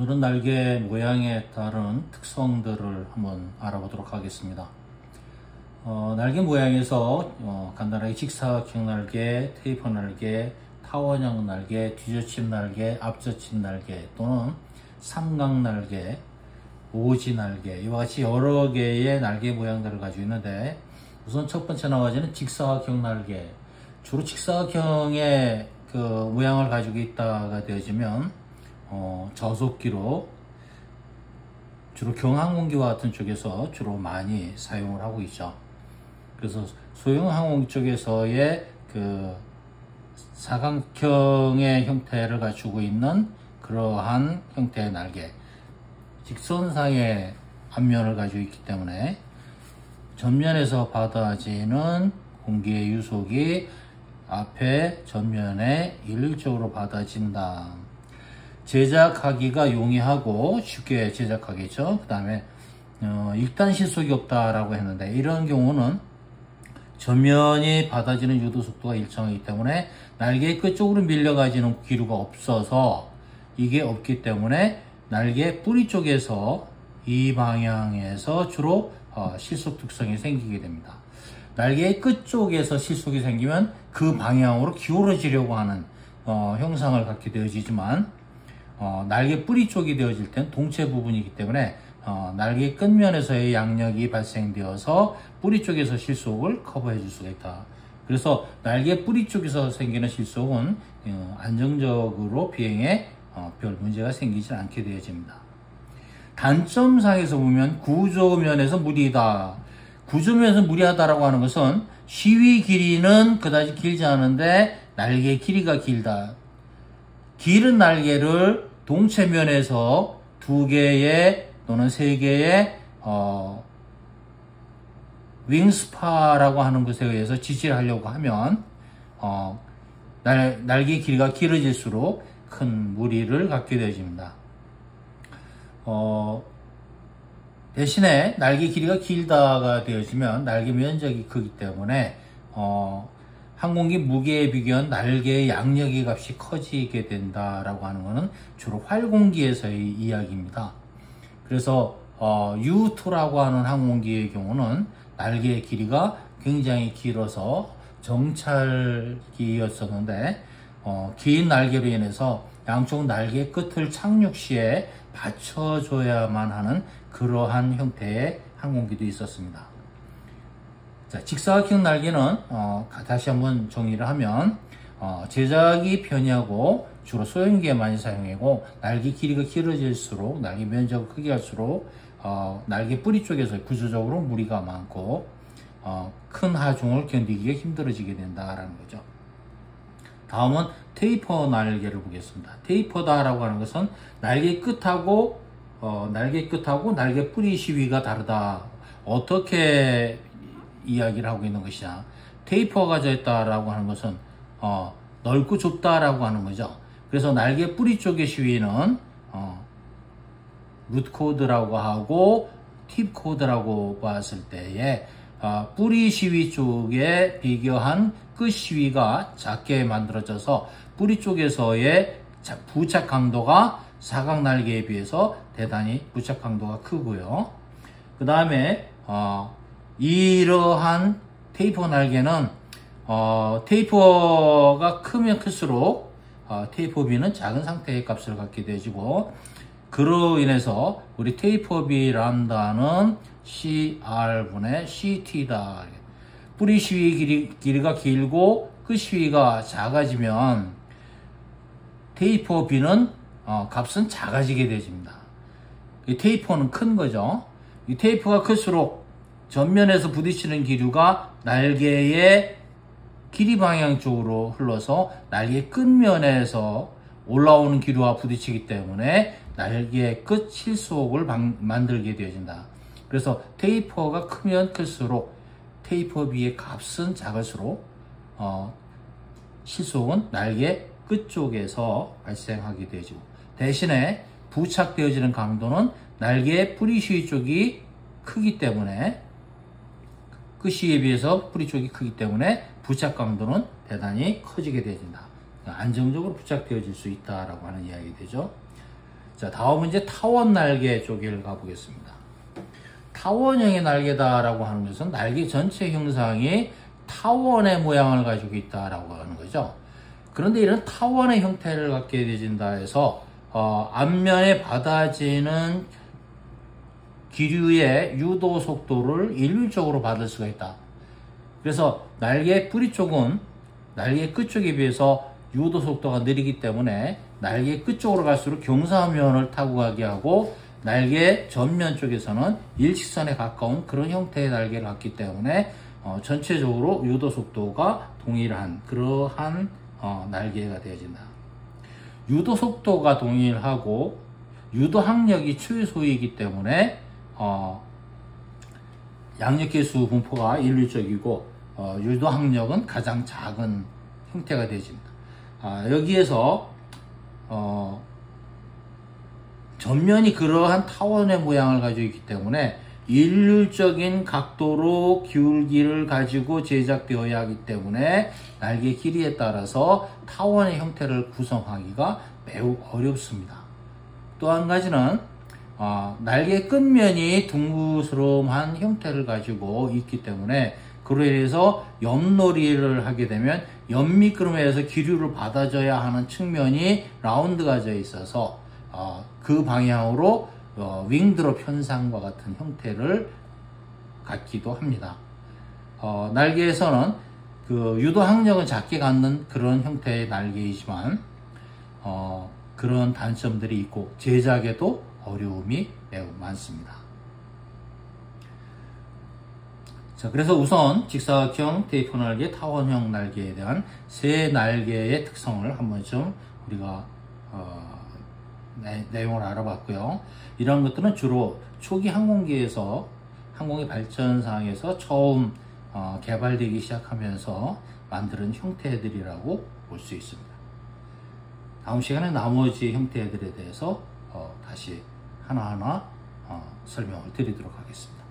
오늘은 날개 모양에 따른 특성들을 한번 알아보도록 하겠습니다. 날개 모양에서 간단하게 직사각형 날개, 테이퍼 날개, 타원형 날개, 뒤젖힘 날개, 앞젖힘 날개 또는 삼각 날개, 오지 날개 이와 같이 여러 개의 날개 모양들을 가지고 있는데, 우선 첫 번째 나머지는 직사각형 날개. 주로 직사각형의 그 모양을 가지고 있다가 되어지면 저속기로 주로 경항공기와 같은 쪽에서 주로 많이 사용을 하고 있죠. 그래서 소형 항공기 쪽에서의 그 사각형의 형태를 갖추고 있는 그러한 형태의 날개, 직선상의 앞면을 가지고 있기 때문에 전면에서 받아지는 공기의 유속이 앞에 전면에 일률적으로 받아진다. 제작하기가 용이하고 쉽게 제작하겠죠. 그 다음에 일단 실속이 없다라고 했는데, 이런 경우는 전면이 받아지는 유도 속도가 일정하기 때문에 날개 끝쪽으로 밀려가지는 기류가 없어서, 이게 없기 때문에 날개 뿌리 쪽에서 이 방향에서 주로 실속 특성이 생기게 됩니다. 날개의 끝쪽에서 실속이 생기면 그 방향으로 기울어지려고 하는 형상을 갖게 되어지지만, 날개 뿌리 쪽이 되어질 땐 동체 부분이기 때문에 날개 끝면에서의 양력이 발생되어서 뿌리 쪽에서 실속을 커버해 줄 수가 있다. 그래서 날개 뿌리 쪽에서 생기는 실속은 안정적으로 비행에 별 문제가 생기지 않게 되어집니다. 단점상에서 보면 구조면에서 무리다. 구조면에서 무리하다라고 하는 것은 시위 길이는 그다지 길지 않은데 날개 길이가 길다. 길은 날개를 동체면에서 2개의 또는 3개의 윙스파라고 하는 것에 의해서 지지를 하려고 하면 날개 길이가 길어질수록 큰 무리를 갖게 되어집니다. 대신에 날개 길이가 길다가 되어지면 날개 면적이 크기 때문에 항공기 무게에 비교한 날개의 양력의 값이 커지게 된다라고 하는 것은 주로 활공기에서의 이야기입니다. 그래서 U2라고 하는 항공기의 경우는 날개의 길이가 굉장히 길어서 정찰기였었는데, 긴 날개로 인해서 양쪽 날개 끝을 착륙 시에 받쳐줘야만 하는 그러한 형태의 항공기도 있었습니다. 자, 직사각형 날개는 다시 한번 정리를 하면 제작이 편리하고 주로 소형기에 많이 사용하고, 날개 길이가 길어질수록 날개 면적이 크게 할수록 날개 뿌리 쪽에서 구조적으로 무리가 많고 큰 하중을 견디기가 힘들어지게 된다라는 거죠. 다음은 테이퍼 날개를 보겠습니다. 테이퍼다라고 하는 것은 날개 끝하고 날개 뿌리 시위가 다르다. 어떻게 이야기를 하고 있는 것이냐? 테이퍼가 져있다라고 하는 것은 넓고 좁다라고 하는 거죠. 그래서 날개 뿌리 쪽의 시위는 루트 코드라고 하고 팁 코드라고 봤을 때에 뿌리 시위 쪽에 비교한 끝 시위가 작게 만들어져서 뿌리 쪽에서의 부착 강도가 사각 날개에 비해서 대단히 부착 강도가 크고요. 그 다음에 이러한 테이퍼 날개는 테이퍼가 크면 클수록 테이퍼 B는 작은 상태의 값을 갖게 되어지고, 그로 인해서 우리 테이퍼 B 람다는 CR분의 CT다. 뿌리 시위 길이가 길고 끝 시위가 작아지면 테이퍼 B는 값은 작아지게 되어집니다. 이 테이퍼는 큰 거죠. 이 테이퍼가 클수록 전면에서 부딪히는 기류가 날개의 길이 방향 쪽으로 흘러서 날개 끝면에서 올라오는 기류와 부딪히기 때문에 날개 끝 실속을 만들게 되어진다. 그래서 테이퍼가 크면 클수록 테이퍼 B의 값은 작을수록 실속은 날개 끝쪽에서 발생하게 되죠. 대신에 부착되어지는 강도는 날개 뿌리 시위 쪽이 크기 때문에, 끝 시위에 비해서 뿌리 쪽이 크기 때문에 부착 강도는 대단히 커지게 되어진다. 안정적으로 부착되어질 수 있다라고 하는 이야기 되죠. 자, 다음은 이제 타원 날개 쪽을 가보겠습니다. 타원형의 날개다라고 하는 것은 날개 전체 형상이 타원의 모양을 가지고 있다라고 하는 거죠. 그런데 이런 타원의 형태를 갖게 되진다 해서 앞면에 받아지는 기류의 유도 속도를 일률적으로 받을 수가 있다. 그래서 날개 뿌리 쪽은 날개 끝 쪽에 비해서 유도 속도가 느리기 때문에 날개 끝 쪽으로 갈수록 경사면을 타고 가게 하고, 날개 전면 쪽에서는 일직선에 가까운 그런 형태의 날개를 갖기 때문에 전체적으로 유도 속도가 동일한 그러한 날개가 되어진다. 유도 속도가 동일하고 유도 항력이 최소이기 때문에 양력계수 분포가 일률적이고 유도 항력은 가장 작은 형태가 되어집니다. 여기에서 전면이 그러한 타원의 모양을 가지고 있기 때문에 일률적인 각도로 기울기를 가지고 제작되어야 하기 때문에 날개 길이에 따라서 타원의 형태를 구성하기가 매우 어렵습니다. 또 한 가지는 날개 끝면이 둥그스름한 형태를 가지고 있기 때문에 그로 인해서 옆놀이를 하게 되면 옆미끄럼에서 기류를 받아줘야 하는 측면이 라운드가 져 있어서 그 방향으로 윙드롭 현상과 같은 형태를 갖기도 합니다. 날개에서는 그 유도 항력은 작게 갖는 그런 형태의 날개이지만 그런 단점들이 있고 제작에도 어려움이 매우 많습니다. 자, 그래서 우선 직사각형 테이프 날개, 타원형 날개에 대한 세 날개의 특성을 한 번쯤 우리가 내용을 알아봤고요. 이런 것들은 주로 초기 항공기에서 항공의 발전상에서 처음 개발되기 시작하면서 만드는 형태들이라고 볼 수 있습니다. 다음 시간에 나머지 형태들에 대해서 다시 하나하나 설명을 드리도록 하겠습니다.